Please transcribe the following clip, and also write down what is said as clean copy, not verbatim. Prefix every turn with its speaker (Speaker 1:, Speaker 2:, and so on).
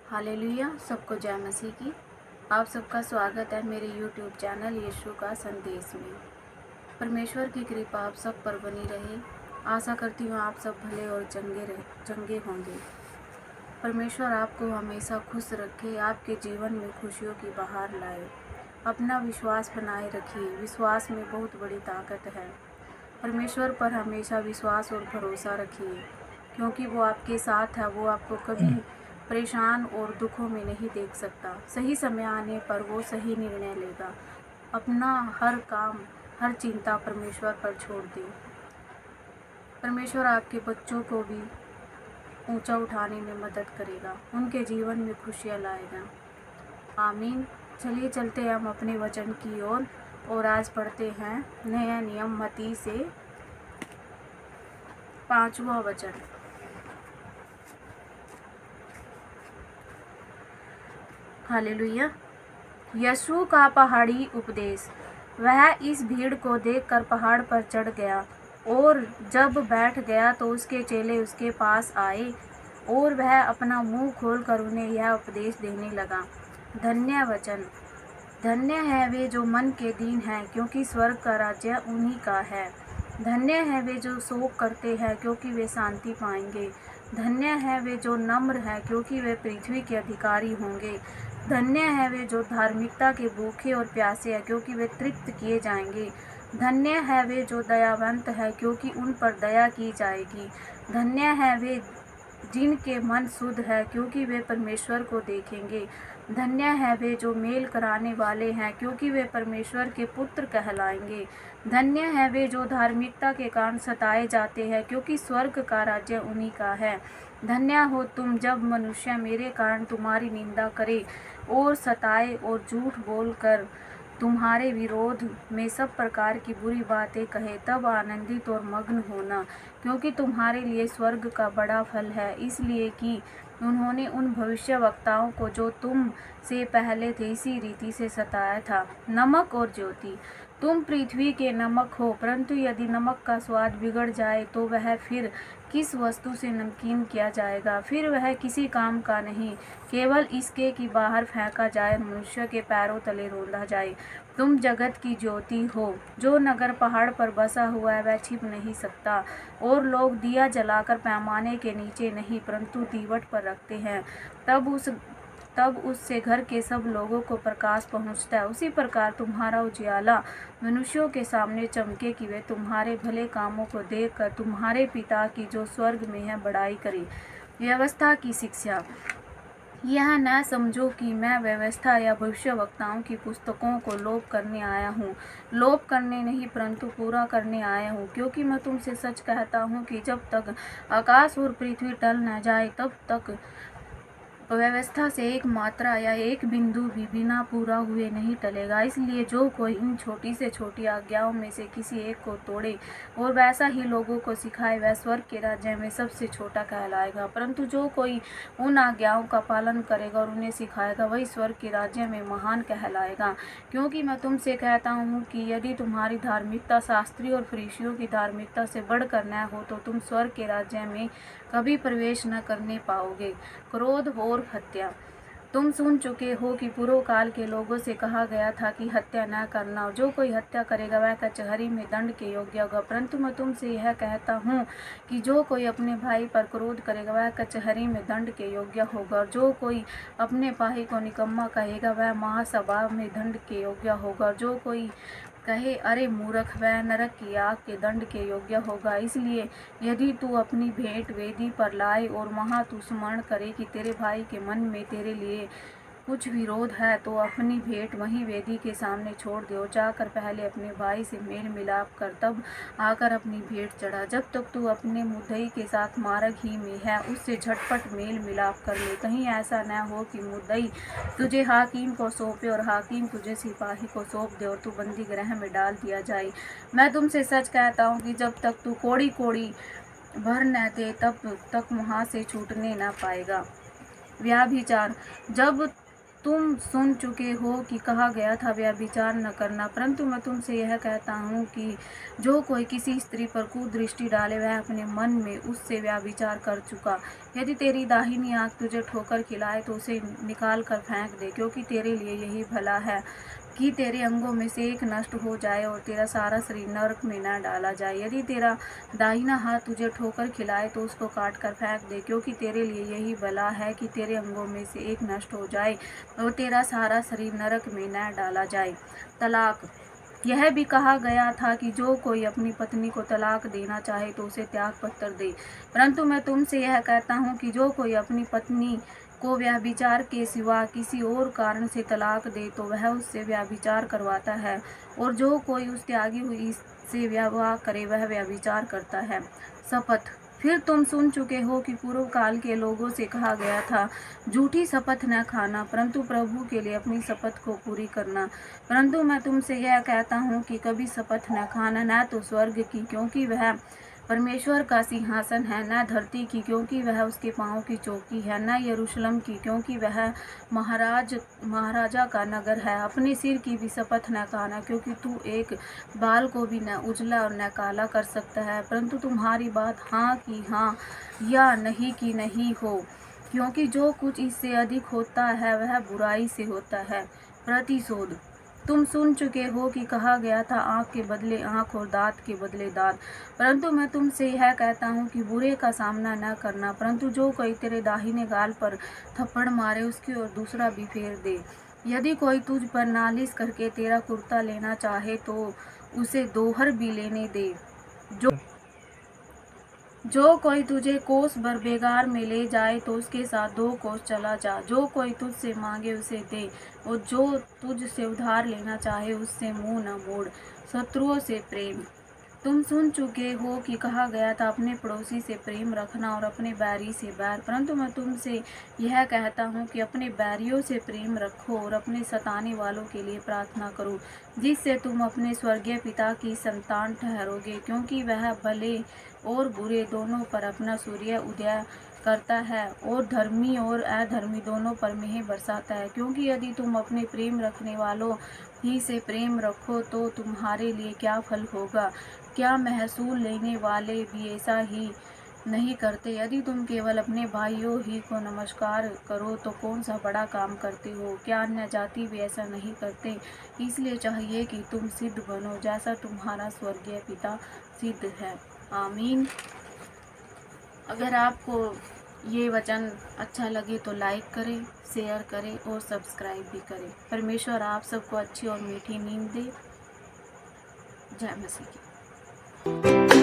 Speaker 1: Hallelujah. सबको जय मसीह की। आप सबका स्वागत है मेरे YouTube चैनल यीशु का संदेश में। परमेश्वर की कृपा आप सब पर बनी रहे। आशा करती हूँ आप सब भले और चंगे होंगे। परमेश्वर आपको हमेशा खुश रखे, आपके जीवन में खुशियों की बहार लाए। अपना विश्वास बनाए रखिए। विश्वास में बहुत बड़ी ताकत है। परमेश्वर पर हमेशा विश्वास और भरोसा रखिए, क्योंकि वो आपके साथ है। वो आपको कभी परेशान और दुखों में नहीं देख सकता। सही समय आने पर वो सही निर्णय लेगा। अपना हर काम, हर चिंता परमेश्वर पर छोड़ दें। परमेश्वर आपके बच्चों को भी ऊंचा उठाने में मदद करेगा, उनके जीवन में खुशियाँ लाएगा। आमीन। चलिए चलते हैं हम अपने वचन की ओर और आज पढ़ते हैं नया नियम मत्ती से 5वां वचन। हालेलुया। यीशु का पहाड़ी उपदेश। वह इस भीड़ को देखकर पहाड़ पर चढ़ गया और जब बैठ गया तो उसके चेले उसके पास आए और वह अपना मुंह खोलकर उन्हें यह उपदेश देने लगा। धन्य वचन। धन्य है वे जो मन के दीन हैं, क्योंकि स्वर्ग का राज्य उन्हीं का है। धन्य है वे जो शोक करते हैं, क्योंकि वे शांति पाएंगे। धन्य है वे जो नम्र हैं, क्योंकि वे पृथ्वी के अधिकारी होंगे। धन्य है वे जो धार्मिकता के भूखे और प्यासे हैं, क्योंकि वे तृप्त किए जाएंगे। धन्य है वे जो दयावंत हैं, क्योंकि उन पर दया की जाएगी। धन्य है वे जिनके मन शुद्ध है, क्योंकि वे परमेश्वर को देखेंगे। धन्य है वे जो मेल कराने वाले हैं, क्योंकि वे परमेश्वर के पुत्र कहलाएंगे। धन्य है वे जो धार्मिकता के कारण सताए जाते हैं, क्योंकि स्वर्ग का राज्य उन्हीं का है। धन्य हो तुम जब मनुष्य मेरे कारण तुम्हारी निंदा करे और सताए और झूठ बोलकर तुम्हारे विरोध में सब प्रकार की बुरी बातें कहे। तब आनंदित और मग्न होना, क्योंकि तुम्हारे लिए स्वर्ग का बड़ा फल है, इसलिए कि उन्होंने उन भविष्यवक्ताओं को जो तुम से पहले थे इसी रीति से सताया था। नमक और ज्योति। तुम पृथ्वी के नमक हो, परंतु यदि नमक का स्वाद बिगड़ जाए तो वह फिर किस वस्तु से नमकीन किया जाएगा? फिर वह किसी काम का नहीं, केवल इसके कि बाहर फेंका जाए, मनुष्य के पैरों तले रौंदा जाए। तुम जगत की ज्योति हो। जो नगर पहाड़ पर बसा हुआ है वह छिप नहीं सकता, और लोग दिया जलाकर पैमाने के नीचे नहीं परंतु दीवट पर रखते हैं, तब उससे घर के सब लोगों को प्रकाश पहुंचता है। उसी प्रकार तुम्हारा उजियाला मनुष्यों के सामने चमके, कि वे तुम्हारे भले कामों को देखकर तुम्हारे पिता की जो स्वर्ग में है बड़ाई करें। व्यवस्था की शिक्षा। यह न समझो कि मैं व्यवस्था या भविष्यवक्ताओं की पुस्तकों को लोप करने आया हूँ। लोप करने नहीं परंतु पूरा करने आया हूँ, क्योंकि मैं तुमसे सच कहता हूँ कि जब तक आकाश और पृथ्वी टल न जाए तब तक व्यवस्था से एक मात्रा या एक बिंदु भी बिना पूरा हुए नहीं टलेगा। इसलिए जो कोई इन छोटी से छोटी आज्ञाओं में से किसी एक को तोड़े और वैसा ही लोगों को सिखाए, वह स्वर्ग के राज्य में सबसे छोटा कहलाएगा। परंतु जो कोई उन आज्ञाओं का पालन करेगा और उन्हें सिखाएगा, वही स्वर्ग के राज्य में महान कहलाएगा। क्योंकि मैं तुमसे कहता हूँ कि यदि तुम्हारी धार्मिकता शास्त्री और फरीसियों की धार्मिकता से बढ़कर न हो तो तुम स्वर्ग के राज्य में कभी प्रवेश न करने पाओगे। क्रोध और हत्या। तुम सुन चुके हो कि पूर्व काल के लोगों से कहा गया था कि हत्या न करना, और जो कोई हत्या करेगा वह कचहरी में दंड के योग्य होगा। परंतु मैं तुमसे यह कहता हूँ कि जो कोई अपने भाई पर क्रोध करेगा वह कचहरी में दंड के योग्य होगा, और जो कोई अपने भाई को निकम्मा कहेगा वह महासभा में दंड के योग्य होगा। जो कोई कहे अरे मूर्ख, वह नरक की आग के दंड के योग्य होगा। इसलिए यदि तू अपनी भेंट वेदी पर लाए और वहाँ तू स्मरण करे कि तेरे भाई के मन में तेरे लिए कुछ विरोध है, तो अपनी भेंट वहीं वेदी के सामने छोड़ दो। जाकर पहले अपने भाई से मेल मिलाप कर, तब आकर अपनी भेंट चढ़ा। जब तक तू अपने मुद्दई के साथ मार्ग ही में है, उससे झटपट मेल मिलाप कर ले। कहीं ऐसा न हो कि मुद्दई तुझे हाकिम को सौंपे और हाकिम तुझे सिपाही को सौंप दे और तू बंदी गृह में डाल दिया जाए। मैं तुमसे सच कहता हूँ कि जब तक तू कोड़ी कोड़ी भर न दे तब तक वहाँ से छूटने न पाएगा। व्याभिचार। जब तुम सुन चुके हो कि कहा गया था व्यभिचार न करना, परंतु मैं तुमसे यह कहता हूँ कि जो कोई किसी स्त्री पर कुदृष्टि डाले वह अपने मन में उससे व्यभिचार कर चुका। यदि तेरी दाहिनी आँख तुझे ठोकर खिलाए तो उसे निकाल कर फेंक दे, क्योंकि तेरे लिए यही भला है कि तेरे अंगों में से एक नष्ट हो जाए और तेरा सारा शरीर नरक में न डाला जाए। यदि तेरा दाहिना हाथ तुझे ठोकर खिलाए तो उसको काट कर फेंक दे, क्योंकि तेरे लिए यही भला है कि तेरे अंगों में से एक नष्ट हो जाए और तेरा सारा शरीर नरक में न डाला जाए। तलाक। यह भी कहा गया था कि जो कोई अपनी पत्नी को तलाक देना चाहे तो उसे त्याग पत्र दे, परंतु मैं तुमसे यह कहता हूँ कि जो कोई अपनी पत्नी को व्यभिचार के सिवा किसी और कारण से तलाक दे तो वह उससे व्यभिचार करवाता है, और जो कोई उस त्यागी हुई से विवाह करे वह व्यभिचार करता है। शपथ। फिर तुम सुन चुके हो कि पूर्व काल के लोगों से कहा गया था, झूठी शपथ न खाना, परंतु प्रभु के लिए अपनी शपथ को पूरी करना। परंतु मैं तुमसे यह कहता हूँ कि कभी शपथ न खाना, न तो स्वर्ग की, क्योंकि वह परमेश्वर का सिंहासन है, न धरती की, क्योंकि वह उसके पाँव की चौकी है, न यरूशलेम की, क्योंकि वह महाराजा का नगर है। अपने सिर की भी शपथ न खाना, क्योंकि तू एक बाल को भी न उजला और न काला कर सकता है, परंतु तुम्हारी बात हाँ की हाँ या नहीं की नहीं हो, क्योंकि जो कुछ इससे अधिक होता है वह बुराई से होता है। प्रतिशोध। तुम सुन चुके हो कि कहा गया था, आँख के बदले आँख और दाँत के बदले दाँत, परंतु मैं तुमसे यह कहता हूँ कि बुरे का सामना न करना, परंतु जो कोई तेरे दाहिने गाल पर थप्पड़ मारे उसकी ओर दूसरा भी फेर दे। यदि कोई तुझ पर नालिश करके तेरा कुर्ता लेना चाहे तो उसे दोहर भी लेने दे। जो कोई तुझे कोस भर बेगार में ले जाए तो उसके साथ 2 कोस चला जा। जो कोई तुझसे मांगे उसे दे, और जो तुझसे उधार लेना चाहे उससे मुंह न मोड़। शत्रुओं से प्रेम। तुम सुन चुके हो कि कहा गया था, अपने पड़ोसी से प्रेम रखना और अपने बैरी से बैर, परंतु मैं तुमसे यह कहता हूँ कि अपने बैरियों से प्रेम रखो और अपने सताने वालों के लिए प्रार्थना करो, जिससे तुम अपने स्वर्गीय पिता की संतान ठहरोगे, क्योंकि वह भले और बुरे दोनों पर अपना सूर्य उदय करता है और धर्मी और अधर्मी दोनों पर मेंह बरसाता है। क्योंकि यदि तुम अपने प्रेम रखने वालों ही से प्रेम रखो तो तुम्हारे लिए क्या फल होगा? क्या महसूल लेने वाले भी ऐसा ही नहीं करते? यदि तुम केवल अपने भाइयों ही को नमस्कार करो तो कौन सा बड़ा काम करते हो? क्या अन्य जाति भी ऐसा नहीं करते? इसलिए चाहिए कि तुम सिद्ध बनो जैसा तुम्हारा स्वर्गीय पिता सिद्ध है। आमीन। अगर आपको ये वचन अच्छा लगे तो लाइक करें, शेयर करें और सब्सक्राइब भी करें। परमेश्वर आप सबको अच्छी और मीठी नींद दे। जय मसीह की।